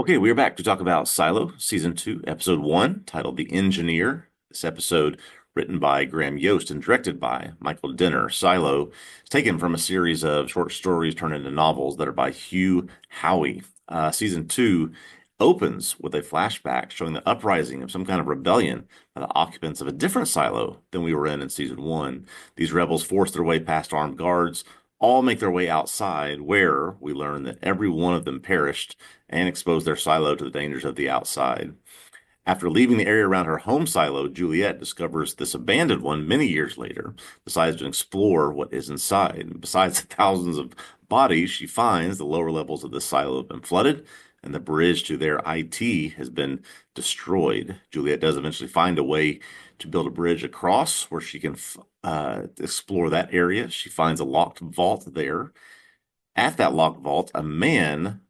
Okay, we are back to talk about Silo, Season 2, Episode 1, titled The Engineer. This episode, written by Graham Yost and directed by Michael Denner. Silo is taken from a series of short stories turned into novels that are by Hugh Howey. Season 2 opens with a flashback showing the uprising of some kind of rebellion by the occupants of a different silo than we were in Season 1. These rebels force their way past armed guards, all make their way outside, where we learn that every one of them perished and exposed their silo to the dangers of the outside. After leaving the area around her home silo, Juliet discovers this abandoned one many years later, decides to explore what is inside. Besides the thousands of bodies she finds, the lower levels of the silo have been flooded, and the bridge to their IT has been destroyed. Juliet does eventually find a way to build a bridge across where she can explore that area. She finds a locked vault there. At that locked vault, a man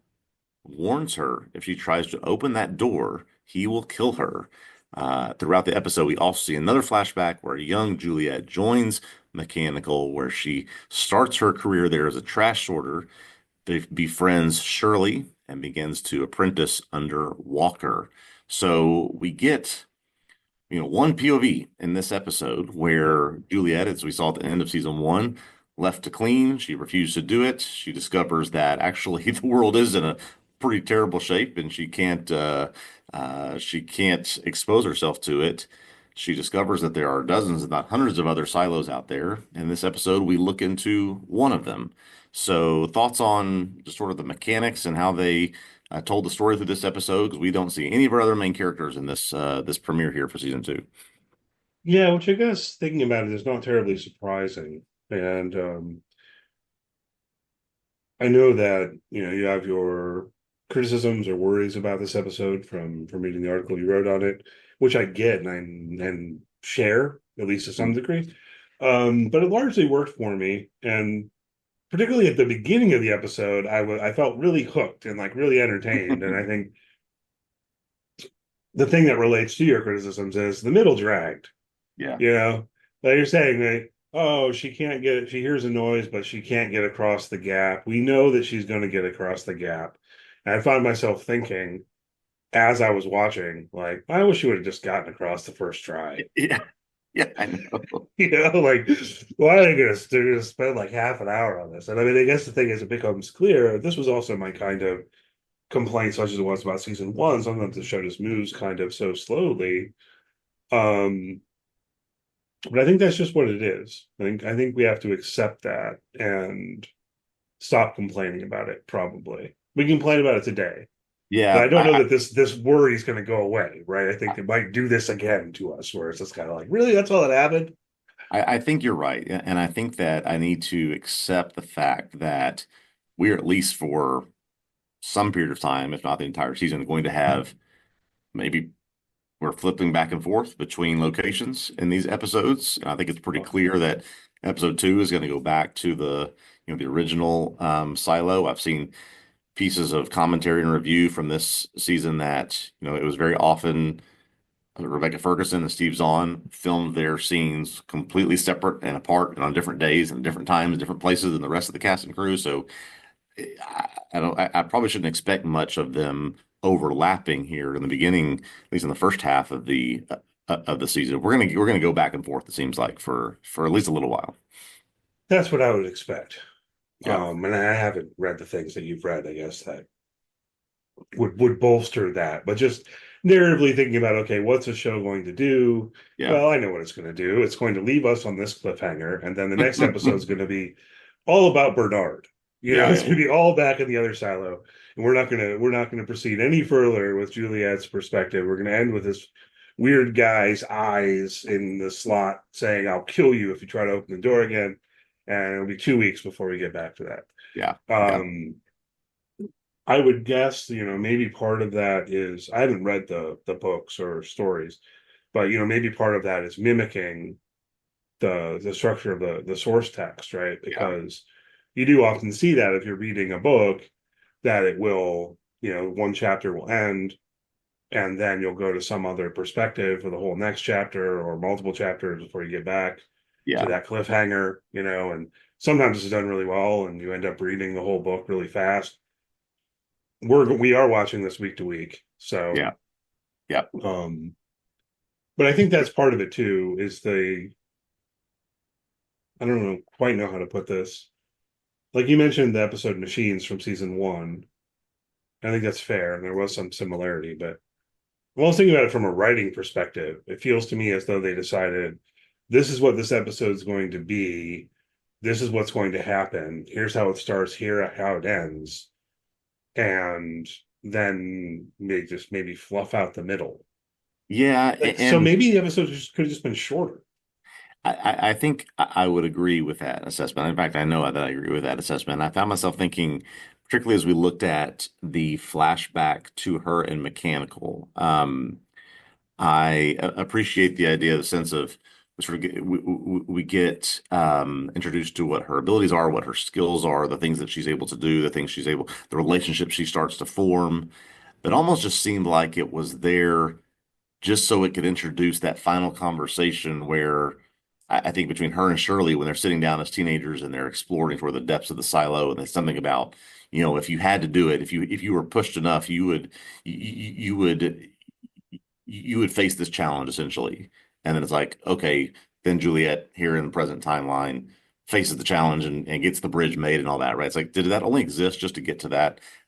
warns her if she tries to open that door, he will kill her. Throughout the episode, we also see another flashback where young Juliet joins Mechanical, where she starts her career there as a trash sorter, befriends Shirley, and begins to apprentice under Walker. So we get, one POV in this episode where Juliet, as we saw at the end of season one, left to clean. She refused to do it. She discovers that actually the world is in a pretty terrible shape, and she can't expose herself to it. She discovers that there are dozens, if not hundreds, of other silos out there. In this episode, we look into one of them. So, thoughts on just sort of the mechanics and how they told the story through this episode? Because we don't see any of our other main characters in this premiere here for season two. Yeah, which I guess thinking about it is not terribly surprising. And I know that, you have your criticisms or worries about this episode from reading the article you wrote on it, which I get and share, at least to some Mhm. degree. But it largely worked for me. And particularly at the beginning of the episode, I felt really hooked and like really entertained. And I think the thing that relates to your criticisms is the middle dragged. Yeah. You know, like you're saying, like, oh, she can't get, she hears a noise, but she can't get across the gap. We know that she's going to get across the gap. And I found myself thinking as I was watching, like, I wish she would have just gotten across the first try. Yeah. Yeah, I know. Like, why are they going to they're gonna spend like half an hour on this? And I mean, I guess the thing is, it becomes clear. This was also my kind of complaint, such as it was about season one. Sometimes the show just moves kind of so slowly. Um, But I think that's just what it is. I think we have to accept that and stop complaining about it, probably. We can complain about it today, but I Yeah, don't know that this worry is going to go away, right? I think it might do this again to us, where it's just kind of like, really, that's all that happened? I think you're right. And I think that I need to accept the fact that we're, at least for some period of time, if not the entire season, going to have, maybe we're flipping back and forth between locations in these episodes. And I think it's pretty clear that episode two is going to go back to the original silo. I've seen pieces of commentary and review from this season that, it was very often Rebecca Ferguson and Steve Zahn filmed their scenes completely separate and apart and on different days and different times, different places than the rest of the cast and crew. So I probably shouldn't expect much of them overlapping here in the beginning, at least in the first half of the season. We're gonna go back and forth. It seems like for at least a little while. That's what I would expect. Yeah, And I haven't read the things that you've read, I guess that would bolster that. But just narratively thinking about, okay, what's a show going to do? yeah, Well, I know what it's going to do. It's going to leave us on this cliffhanger, and then the next episode is going to be all about Bernard. yeah, It's yeah, going to be all back in the other silo, and we're not going to proceed any further with Juliet's perspective. We're going to end with this weird guy's eyes in the slot saying, "I'll kill you if you try to open the door again," and it'll be 2 weeks before we get back to yeah, that. yeah, I would guess, maybe part of that is I haven't read the books or stories, but maybe part of that is mimicking the structure of the source text, right? yeah, Because you do often see that if you're reading a book, that it will, one chapter will end, and then you'll go to some other perspective for the whole next chapter or multiple chapters before you get back to yeah. that cliffhanger, and sometimes it's done really well and you end up reading the whole book really fast. we are watching this week to week. So, Yeah. Yeah. um, but I think that's part of it too, is I don't know quite know how to put this. Like you mentioned the episode Machines from season one. I think that's fair, and there was some similarity, but I was thinking about it from a writing perspective. It feels to me as though they decided this is what this episode is going to be. This is what's going to happen. Here's how it starts. Here how it ends, and then they just maybe fluff out the middle. Yeah. Like so, And maybe the episode just could have just been shorter. I think I would agree with that assessment. In fact, I know that I agree with that assessment. I found myself thinking, particularly as we looked at the flashback to her in Mechanical, I appreciate the idea, the sense of we sort of we get introduced to what her abilities are, what her skills are, the things that she's able to do, the things she's able, the relationships she starts to form. But almost just seemed like it was there just so it could introduce that final conversation where I think between her and Shirley, when they're sitting down as teenagers and they're exploring toward the depths of the silo, and there's something about, if you had to do it, if you were pushed enough, you would you would face this challenge essentially. And then it's like, okay, then Juliet here in the present timeline faces the challenge and gets the bridge made and all that, right? It's like, did that only exist just to get to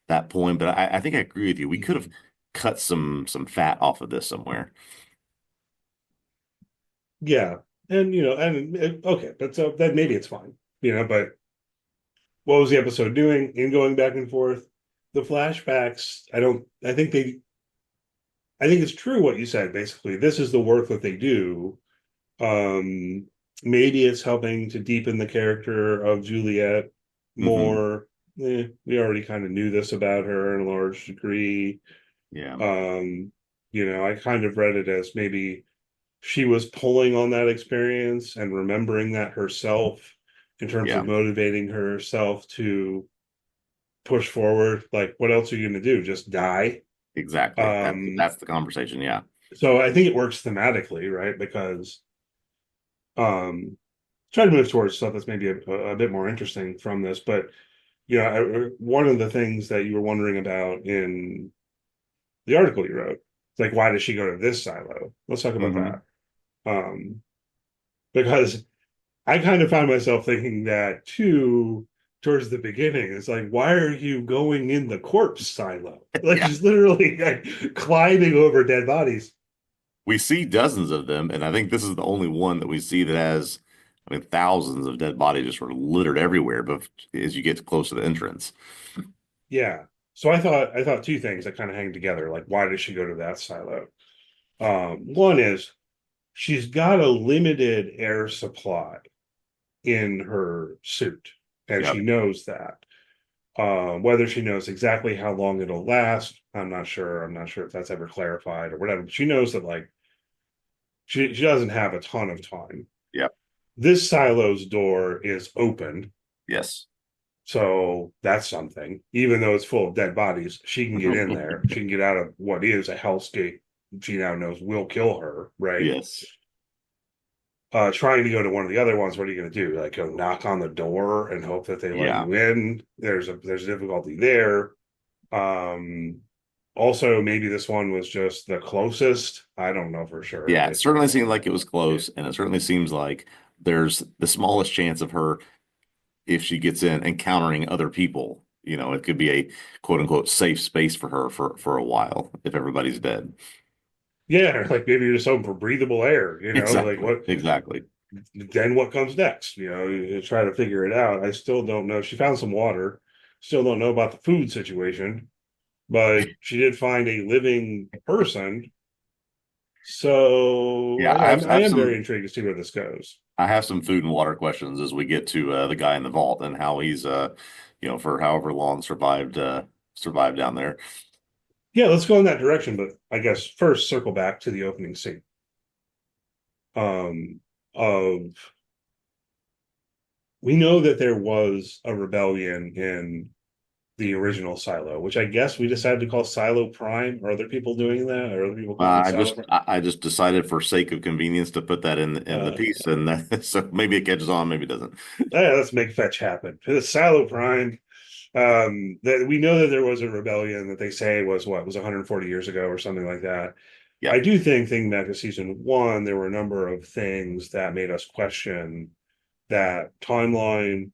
that point? But I think I agree with you. We could have Mhm. cut some fat off of this somewhere. Yeah, and okay, but so then maybe it's fine. But what was the episode doing in going back and forth? The flashbacks, I don't, I think it's true what you said, basically. This is the work that they do. Um, Maybe it's helping to deepen the character of Juliet Hmm. more. We already kind of knew this about her in a large degree. Yeah. Um, I kind of read it as maybe she was pulling on that experience and remembering that herself in terms of Yeah. motivating herself to push forward. Like, what else are you going to do? Just die? Exactly. That's Um, that's the conversation. Yeah. so I think it works thematically, right? Because um, try to move towards stuff that's maybe a bit more interesting from this. But one of the things that you were wondering about in the article you wrote, it's like, why does she go to this silo? Let's talk about Hmm. that. Um, because I kind of found myself thinking that too towards the beginning. It's like, why are you going in the corpse silo? Like Yeah. she's literally like climbing over dead bodies. We see dozens of them, and I think this is the only one that we see that has, I mean, thousands of dead bodies just sort of littered everywhere. But as you get close to the entrance, Yeah. So I thought two things that kind of hang together. Like, why does she go to that silo? One is she's got a limited air supply in her suit, and she yep. knows that. Whether she knows exactly how long it'll last, I'm not sure. I'm not sure if that's ever clarified or whatever. But she knows that like she doesn't have a ton of time. Yep. This silo's door is open, Yes. so that's something. Even though it's full of dead bodies, she can get in there. She can get out of what is a hellscape she now knows will kill her, right? Yes. Trying to go to one of the other ones, what are you going to do? Like go knock on the door and hope that they let Yeah. you in? There's difficulty there. Um, Also, maybe this one was just the closest. I don't know for sure Yeah. It based on certainly what seemed I like it read. was Yeah, close, and it certainly seems like there's the smallest chance of her if she gets in encountering other people. It could be a quote unquote safe space for her for a while if everybody's dead. yeah, like maybe you're just hoping for breathable air. Like Exactly. what? Exactly. Then what comes next? You try to figure it out. I still don't know. She found some water. Still don't know about the food situation, but she did find a living person. So Yeah, yeah, I am very intrigued to see where this goes. I have some food and water questions as we get to the guy in the vault and how he's for however long survived down there. Yeah, let's go in that direction. But I guess first circle back to the opening scene. Of We know that there was a rebellion in the original Silo, which I guess we decided to call Silo Prime. Are other people doing that? Or other people calling it I Silo just Prime? I just decided for sake of convenience to put that in the Uh, piece, and so maybe it catches on, maybe it doesn't. yeah, let's make fetch happen. It's Silo Prime. That we know that there was a rebellion that they say was what was 140 years ago or something like that. I Yep. do think, thinking back to season one, there were a number of things that made us question that timeline.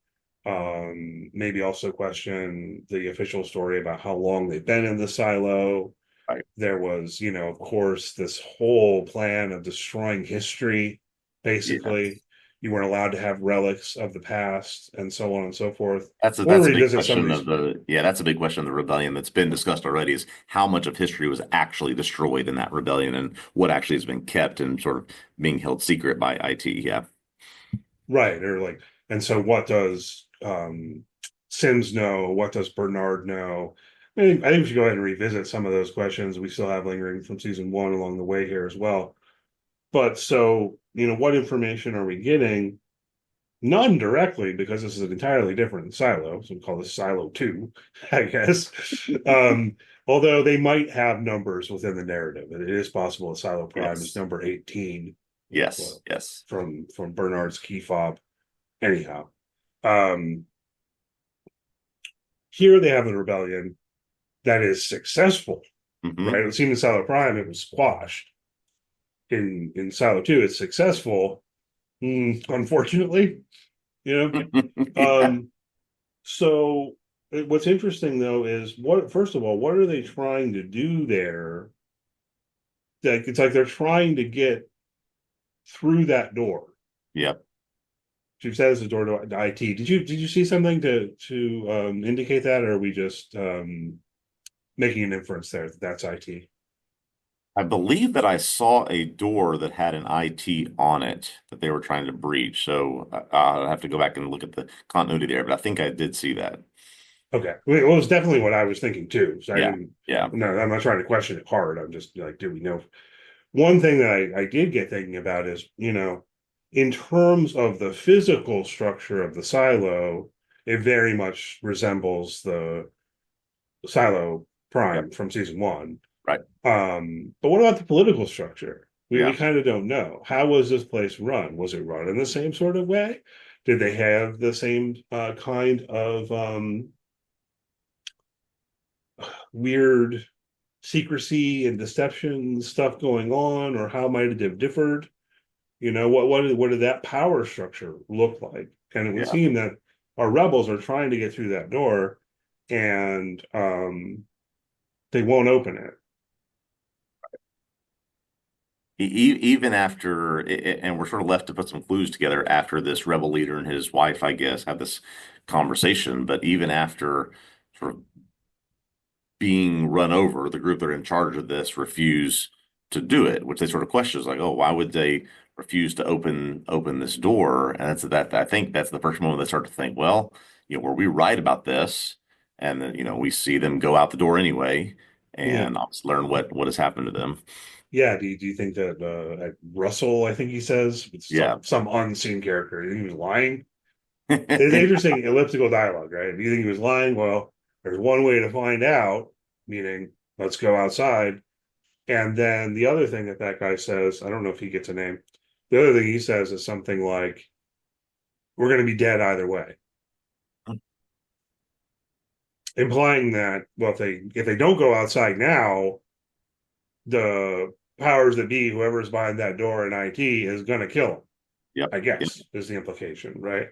Maybe also question the official story about how long they've been in the silo. Right. There was, of course, this whole plan of destroying history, Yeah. basically. You weren't allowed to have relics of the past and so on and so forth, That's a or that's a big revisit some of question these. of the yeah, that's a big question of the rebellion that's been discussed already is how much of history was actually destroyed in that rebellion and what actually has been kept and sort of being held secret by IT. Yeah. Right, or like, and so what does Sims know? What does Bernard know? I think we should go ahead and revisit some of those questions we still have lingering from season one along the way here as well. But so, what information are we getting? None directly, because this is an entirely different silo. So we call this Silo 2, I guess. Um, Although they might have numbers within the narrative. It is possible that Silo Prime is Yes. number 18 Yes. Yes. from Bernard's key fob. Anyhow, um, here they have a rebellion that is successful, right? Hmm. It seemed in Silo Prime it was squashed. In Silo 2, it's successful. Unfortunately, you know. Yeah. Um, so what's interesting though is what first of all, what are they trying to do there? Like it's like they're trying to get through that door. Yep. She says the door to IT. Did you see something to indicate that, or are we just making an inference there that that's IT? I believe that I saw a door that had an IT on it that they were trying to breach. So I'll have to go back and look at the continuity there, but I think I did see that. Okay, well, it was definitely what I was thinking too. So I Yeah. didn't. Yeah. No, I'm not trying to question it hard. I'm just like, do we know? One thing that I did get thinking about is, in terms of the physical structure of the silo, it very much resembles the silo Yep. prime from season one. Right. But what about the political structure? We Yeah. kind of don't know. How was this place run? Was it run in the same sort of way? Did they have the same kind of weird secrecy and deception stuff going on, or how might it have differed? What did that power structure look like? And it would Yeah. seem that our rebels are trying to get through that door, and they won't open it. Even after, and we're sort of left to put some clues together after this rebel leader and his wife, I guess, had this conversation. But even after sort of being run over, the group that are in charge of this refuse to do it, which they sort of question is like, oh, why would they refuse to open this door? And that's that I think that's the first moment they start to think, well, were we right about this? And then, we see them go out the door anyway, Yeah, and I'll just learn what has happened to them. yeah. Do you think that Russell, I think he says, it's Yeah. some unseen character, he was lying? It's interesting elliptical dialogue, right? Do you think he was lying? Well, there's one way to find out, meaning let's go outside. And then the other thing that guy says, I don't know if he gets a name. The other thing he says is something like, "We're going to be dead either way," implying that, well, if they don't go outside now, the powers that be, whoever's behind that door in IT, is going to kill them. Yep. I Yep. guess is the implication, right?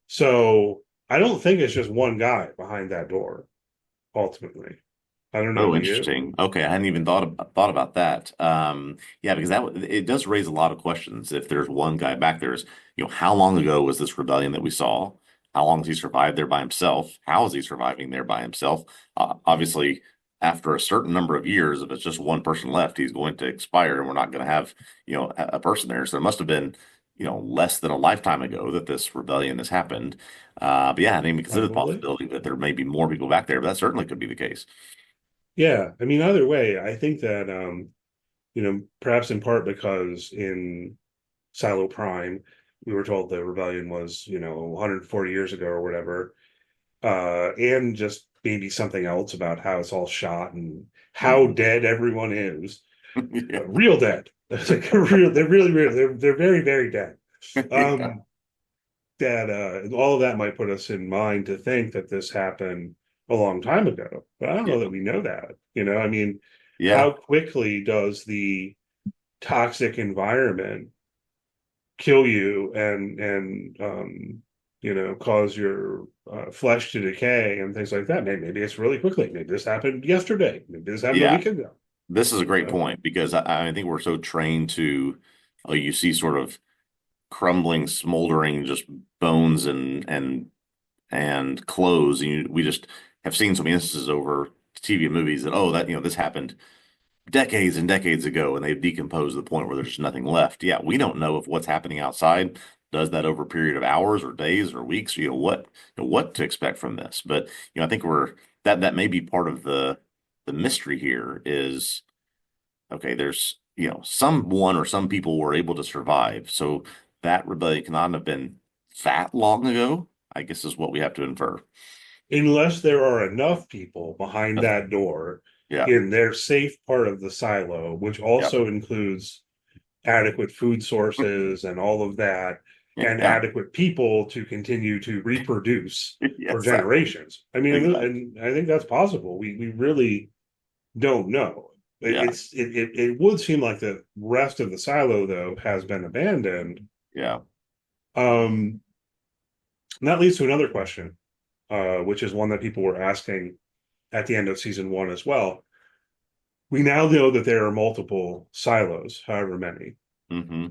So I don't think it's just one guy behind that door. Ultimately, I don't know. Oh, Do you? interesting. Okay, I hadn't even thought about that. Yeah, because it does raise a lot of questions. If there's one guy back there, is how long ago was this rebellion that we saw? How long has he survived there by himself? How is he surviving there by himself? Obviously, after a certain number of years, if it's just one person left, he's going to expire, and we're not going to have a person there. So it must have been less than a lifetime ago that this rebellion has happened. But yeah, I didn't even consider the Probably. possibility that there may be more people back there, but that certainly could be the case. Yeah. I mean, either way, I think that perhaps in part because in Silo Prime, we were told the rebellion was, 140 years ago or whatever, and just maybe something else about how it's all shot and how Mhm. dead everyone is. Yeah. Real dead. It's like real. They're really real. They're very very dead. Yeah. That all of that might put us in mind to think that this happened a long time ago. But I don't Yeah. know that we know that. I mean, Yeah. how quickly does the toxic environment kill you and cause your flesh to decay and things like that? Maybe it's really quickly. Maybe this happened yesterday. Maybe this happened a Yeah. week ago. This is a great Uh, point because I think we're so trained to, you see sort of crumbling, smoldering, just bones and clothes. And we just have seen so many instances over TV and movies that, oh, that, this happened decades and decades ago, and they've decomposed to the point where there's just nothing left. Yeah, we don't know if what's happening outside does that over a period of hours or days or weeks, or what to expect from this. But I think that may be part of the mystery here is, okay, there's, someone or some people were able to survive. So that rebellion cannot have been that long ago, I guess is what we have to infer. unless there are enough people behind that door Yeah. in their safe part of the silo, which Yeah. also includes adequate food sources and all of that, and Yeah. adequate people to continue to reproduce Yeah, for exactly. generations. I mean, Exactly. and I think that's possible. We really don't know. Yeah. It would seem like the rest of the silo though has been abandoned. Yeah. Um, and that leads to another question, which is one that people were asking at the end of season one as well. We now know that there are multiple silos, however many. Hmm.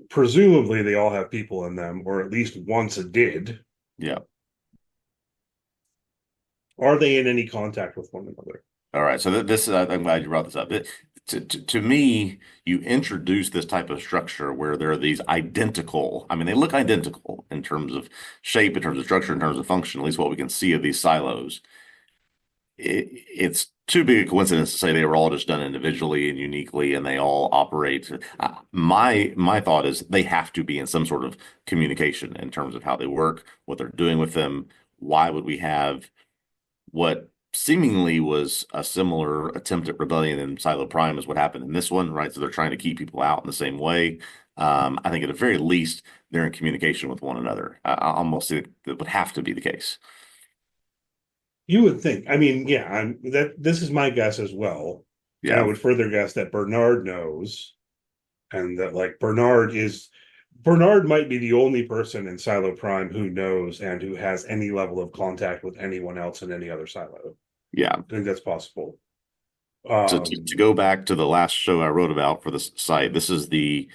Presumably, they all have people in them, or at least once it did. Yeah. Are they in any contact with one another? All right. So this, I'm glad you brought this up. To me, you introduce this type of structure where there are these identical, I mean, they look identical in terms of shape, in terms of structure, in terms of function, at least what we can see of these silos. It's too big a coincidence to say they were all just done individually and uniquely and they all operate. My thought is they have to be in some sort of communication in terms of how they work, what they're doing with them. Why would we have what seemingly was a similar attempt at rebellion in Silo Prime is what happened in this one, right? So they're trying to keep people out in the same way. I think at the very least, they're in communication with one another. I almost think that would have to be the case. You would think. I mean, yeah, that this is my guess as well. And I Yeah. would further guess that Bernard knows, and that like Bernard might be the only person in Silo Prime who knows and who has any level of contact with anyone else in any other silo. Yeah. I think that's possible. To go back to the last show I wrote about for this site, this is the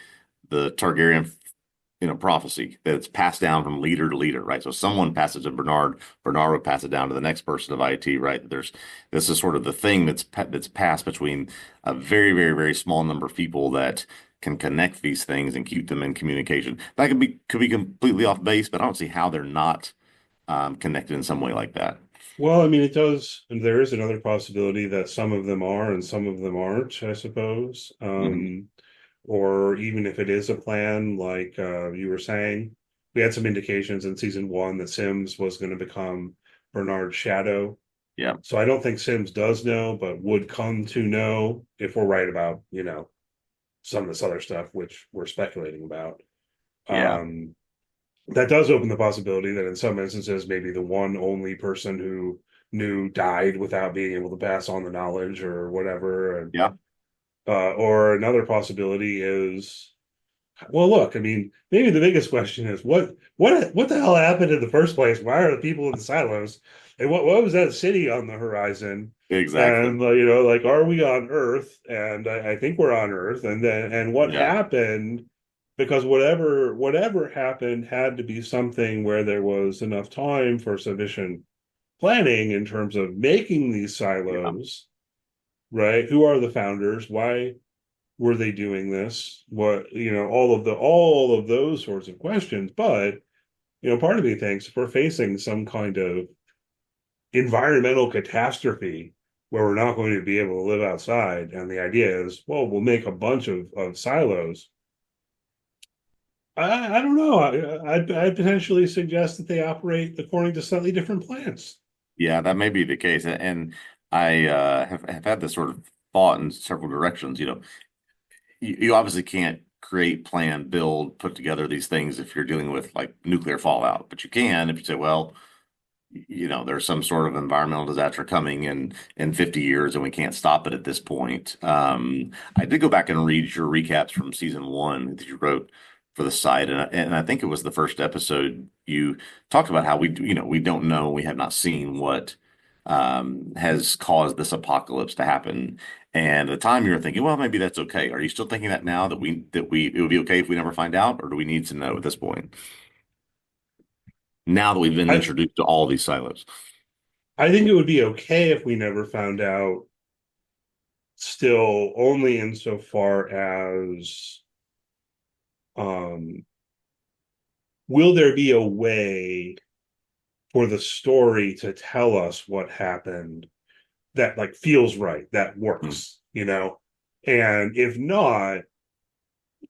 Targaryen, prophecy that it's passed down from leader to leader, right? So someone passes it to Bernard, Bernard would pass it down to the next person of IT, right? This is sort of the thing that's passed between a very, very, very small number of people that can connect these things and keep them in communication. That could be completely off base, but I don't see how they're not connected in some way like that. Well, I mean, it does, and there is another possibility that some of them are and some of them aren't, I suppose. Hmm. Or even if it is a plan, like you were saying, we had some indications in season one that Sims was going to become Bernard's shadow. Yeah. So I don't think Sims does know, but would come to know if we're right about, some of this other stuff, which we're speculating about. Yeah. Um, that does open the possibility that in some instances, maybe the one only person who knew died without being able to pass on the knowledge or whatever. And Yeah. or another possibility is, well, look, I mean, maybe the biggest question is what the hell happened in the first place? Why are the people in the silos? And what was that city on the horizon? Exactly. And like, are we on Earth? And I think we're on Earth. And what Yeah. happened? Because whatever happened had to be something where there was enough time for sufficient planning in terms of making these Yeah. silos, right? Who are the founders? Why were they doing this? What, all of those sorts of questions. But, part of me thinks if we're facing some kind of environmental catastrophe where we're not going to be able to live outside, and the idea is, well, we'll make a bunch of silos. I don't know. I'd potentially suggest that they operate according to slightly different plans. Yeah, that may be the case. And I have had this sort of thought in several directions. You obviously can't create, plan, build, put together these things if you're dealing with like nuclear fallout, but you can if you say, well, there's some sort of environmental disaster coming in 50 years and we can't stop it at this point. I did go back and read your recaps from season one that you wrote for the site, and I think it was the first episode you talked about how we don't know, we have not seen what has caused this apocalypse to happen. And at the time you were thinking, well, maybe that's okay. Are you still thinking that now that we it would be okay if we never find out, or do we need to know at this point? Now that we've been I introduced to all these silos. I think it would be okay if we never found out, still only insofar as um will there be a way for the story to tell us what happened that like feels right, that Mm. works, you know? And if not,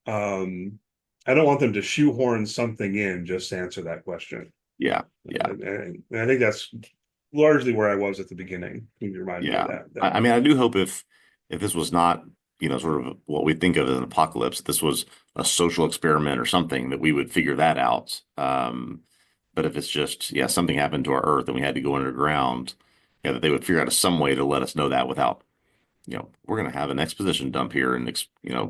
um I don't want them to shoehorn something in just to answer that question. Yeah, yeah, And I think that's largely where I was at the beginning. You reminded me of yeah. that. I mean, I do hope if this was not, sort of what we think of as an apocalypse, this was a social experiment or something, that we would figure that out. But if it's just, yeah, something happened to our Earth and we had to go underground, yeah, that they would figure out some way to let us know that without, we're going to have an exposition dump here and,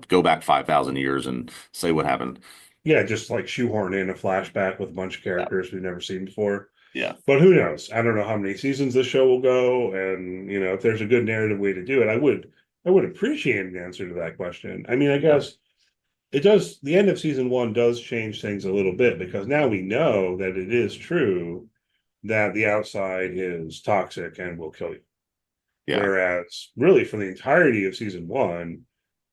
go back 5,000 years and say what happened. Yeah, just like shoehorn in a flashback with a bunch of Yeah, characters we've never seen before. yeah, But who knows? I don't know how many seasons this show will go, and if there's a good narrative way to do it, I would appreciate an answer to that question. I mean, I yeah, guess it does. The end of season one does change things a little bit because now we know that it is true that the outside is toxic and will kill you. yeah, Whereas, really, for the entirety of season one,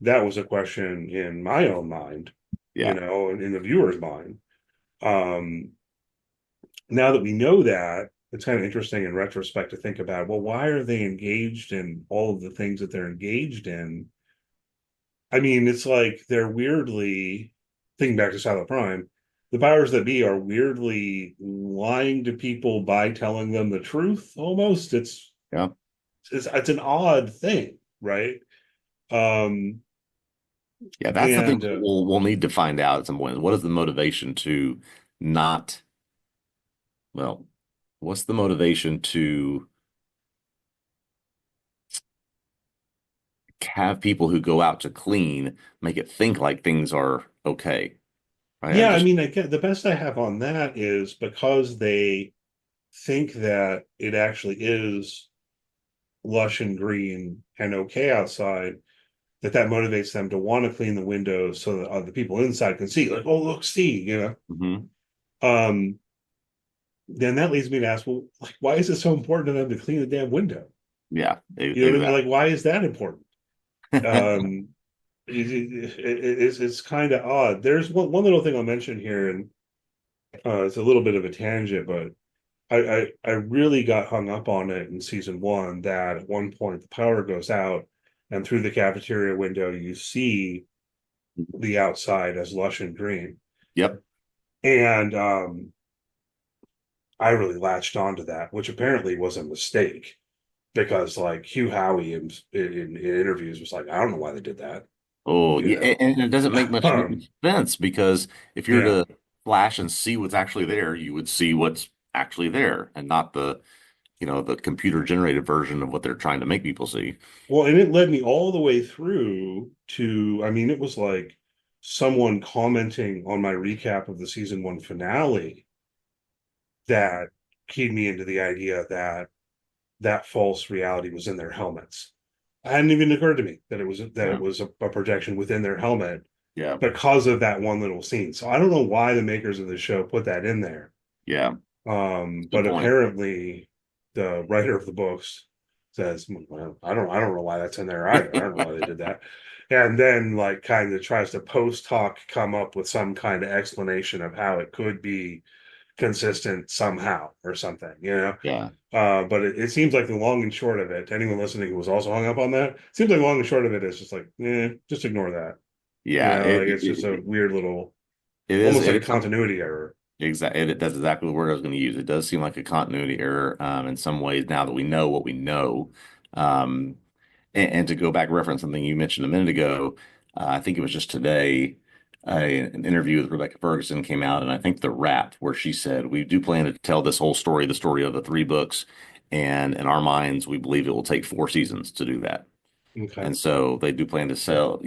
that was a question in my own mind, yeah, and in the viewer's mind. Um, Now that we know that, it's kind of interesting in retrospect to think about, well, why are they engaged in all of the things that they're engaged in? I mean, it's like they're weirdly, thinking back to Silent Prime, the powers that be are weirdly lying to people by telling them the truth almost. yeah. It's an odd thing, right? Um, Yeah, that's the thing and we'll need to find out at some point. What is the motivation to not, well, what's the motivation to have people who go out to clean make it think like things are okay, right? I Yeah, I just, mean, I get the best I have on that is because they think that it actually is lush and green and okay outside, that motivates them to want to clean the windows so that the people inside can see, like, oh, look, see. Mhm. Um, then that leads me to ask, well, like, why is it so important to them to clean the damn window? Yeah, You know what I mean? exactly. Like, why is that important? Um, it's kind of odd. There's one little thing I'll mention here, and it's a little bit of a tangent, but I really got hung up on it in season one that at one point the power goes out and through the cafeteria window you see the outside as lush and green. Yep. And I really latched onto that, which apparently was a mistake because like Hugh Howey in interviews was like, I don't know why they did that, Oh, you yeah, know. and it doesn't make much sense because if you're Yeah. to flash and see what's actually there, you would see what's actually there and not the computer generated version of what they're trying to make people see. Well, and it led me all the way through to, I mean, it was like someone commenting on my recap of the season one finale that keyed me into the idea that that false reality was in their helmets. It hadn't even occurred to me that Yeah. it was a projection within their helmet Yeah. because of that one little scene. So I don't know why the makers of the show put that in there. Yeah. Good But point. apparently the writer of the books says, well, I don't know why that's in there either. I don't know why they did that. And then like kind of tries to post hoc come up with some kind of explanation of how it could be consistent somehow or something. Yeah. But it seems like the long and short of it, to anyone listening who was also hung up on that, it seems like the long and short of it is just like, just ignore that. Yeah. Like it's just a weird little, It is. almost like It a is continuity error. exactly. That's exactly the word I was going to use. It does seem like a continuity error in some ways now that we know what we know. Um, and to go back and reference something you mentioned a minute ago, I think it was just today. an interview with Rebecca Ferguson came out, and I think the wrap where she said, "We do plan to tell this whole story, the story of the three books, and in our minds, we believe it will take 4 seasons to do that." Okay. And so they do plan to sell,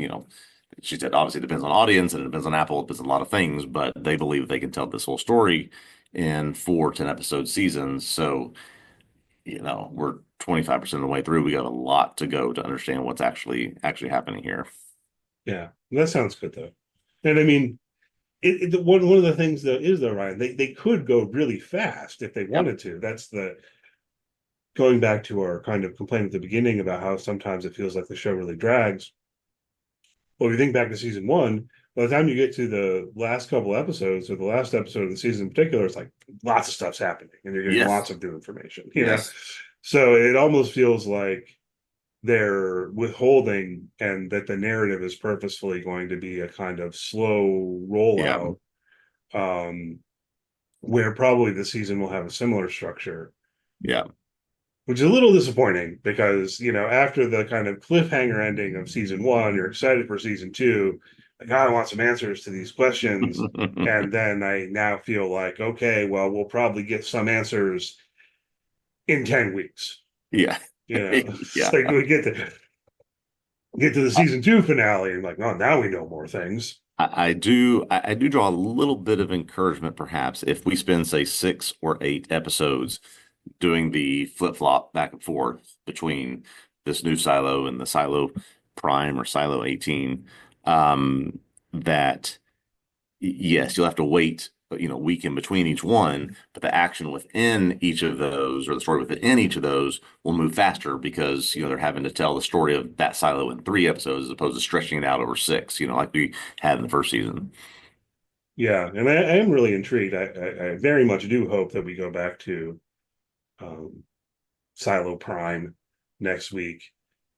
she said, obviously it depends on audience and it depends on Apple, it depends on a lot of things, but they believe they can tell this whole story in 4 10-episode seasons. So, we're 25% of the way through. We got a lot to go to understand what's actually happening here. Yeah, that sounds good though. And I mean, one of the things though is though, Ryan, they could go really fast if they Yep. wanted to. That's the going back to our kind of complaint at the beginning about how sometimes it feels like the show really drags. Well, if you think back to season one, by the time you get to the last couple episodes or the last episode of the season in particular, it's like lots of stuff's happening and you're getting Yes. lots of new information, Yes. So it almost feels like they're withholding and that the narrative is purposefully going to be a kind of slow Yeah. rollout, um, where probably the season will have a similar structure, Yeah. which is a little disappointing because, after the kind of cliffhanger ending of season one, you're excited for season two. Like, I want some answers to these questions. And then I now feel like, okay, well, we'll probably get some answers in 10 weeks. Yeah. It's Yeah. like we get to the season two finale and like, oh, now we know more things. I do draw a little bit of encouragement, perhaps, if we spend, say, 6 or 8 episodes doing the flip-flop back and forth between this new silo and the silo prime or silo 18, that yes, you'll have to wait, a week in between each one, but the action within each of those or the story within each of those will move faster because, they're having to tell the story of that silo in 3 episodes as opposed to stretching it out over six, like we had in the first season. Yeah, and I am really intrigued. I very much do hope that we go back to um, Silo Prime next week,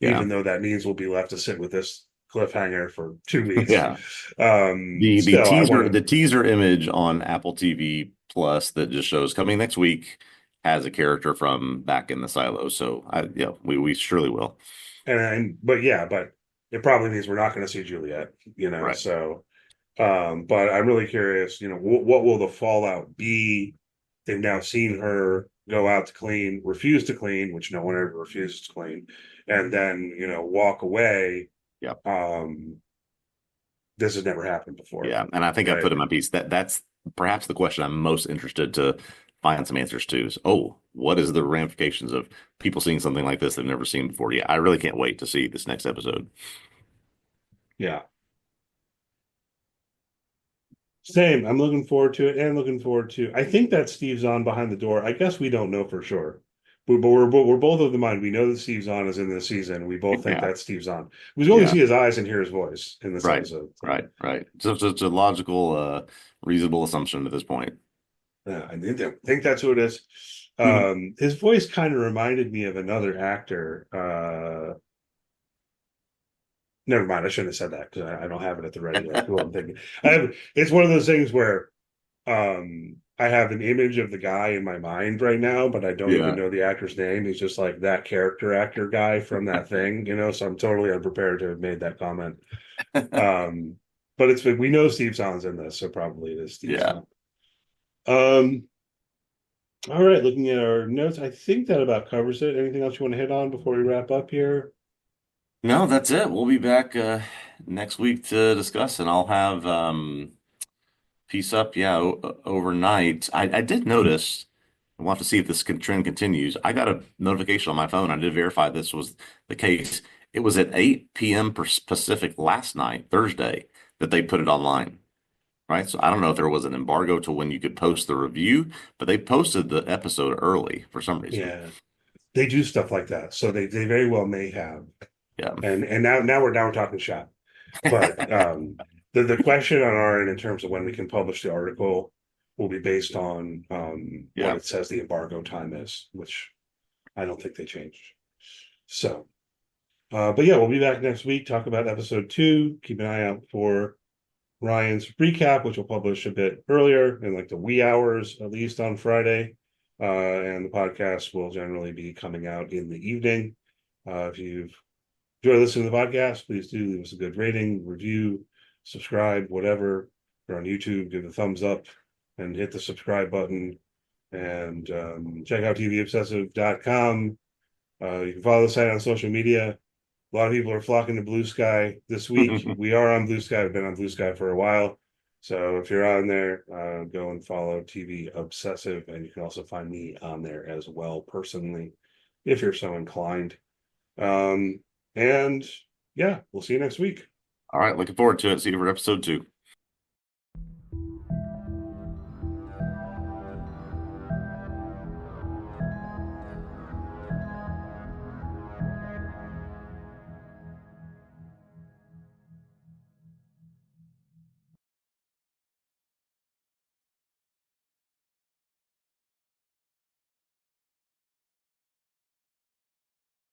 Yeah. even though that means we'll be left to sit with this cliffhanger for 2 weeks. Yeah. The Still, I teaser want the to. teaser image on Apple TV Plus that just shows coming next week has a character from back in the silo. So yeah, we surely will. But yeah, but it probably means we're not going to see Juliet, Right. so but I'm really curious, what will the fallout be? They've now seen her go out to clean, refuse to clean, which no one ever refuses to clean, and then, walk away. Yeah. Um, this has never happened before, Yeah. And I think I right? put in my piece that that's perhaps the question I'm most interested to find some answers to is, what is the ramifications of people seeing something like this they've never seen before? Yeah, I really can't wait to see this next episode. Yeah. Same. I'm looking forward to it and looking forward to. I think that Steve's on behind the door. I guess we don't know for sure. But we're both of the mind. We know that Steve's on is in this season. We both think Yeah. that Steve's on. We only Yeah. see his eyes and hear his voice in this Right. episode. Right. Right. So it's a logical, reasonable assumption at this point. Yeah, I think that's who it is. Mhm. His voice kind of reminded me of another actor. Never mind. I shouldn't have said that because I don't have it at the ready. Like who I'm thinking. It's one of those things where I have an image of the guy in my mind right now, but I don't even Yeah. know the actor's name. He's just like that character actor guy from that thing, so I'm totally unprepared to have made that comment. Um, but we know Steve Zahn's in this, so probably it is Steve Yeah. Zahn. Um, all right, looking at our notes, I think that about covers it. Anything else you want to hit on before we wrap up here? No, that's it. We'll be back next week to discuss, and I'll have piece up, yeah, overnight. I did notice. We'll have to see if this trend continues. I got a notification on my phone. I did verify this was the case. It was at 8 p.m. Pacific last night, Thursday, that they put it online. Right. So I don't know if there was an embargo to when you could post the review, but they posted the episode early for some reason. Yeah, they do stuff like that, so they very well may have. Yeah. And now we're talking shop. But the question on our end in terms of when we can publish the article will be based on what Yeah. it says the embargo time is, which I don't think they changed. So, but yeah, we'll be back next week, talk about episode two. Keep an eye out for Ryan's recap, which will publish a bit earlier in like the wee hours, at least on Friday. And the podcast will generally be coming out in the evening. If you've enjoyed listening to the podcast, please do leave us a good rating, review, subscribe, whatever. If you're on YouTube, give a thumbs up and hit the subscribe button. And check out tvobsessive.com. You can follow the site on social media. A lot of people are flocking to Blue Sky this week. We are on Blue Sky. We've been on Blue Sky for a while. So if you're on there, go and follow TV Obsessive. And you can also find me on there as well, personally, if you're so inclined. And yeah, we'll see you next week. All right, looking forward to it. See you for episode 2.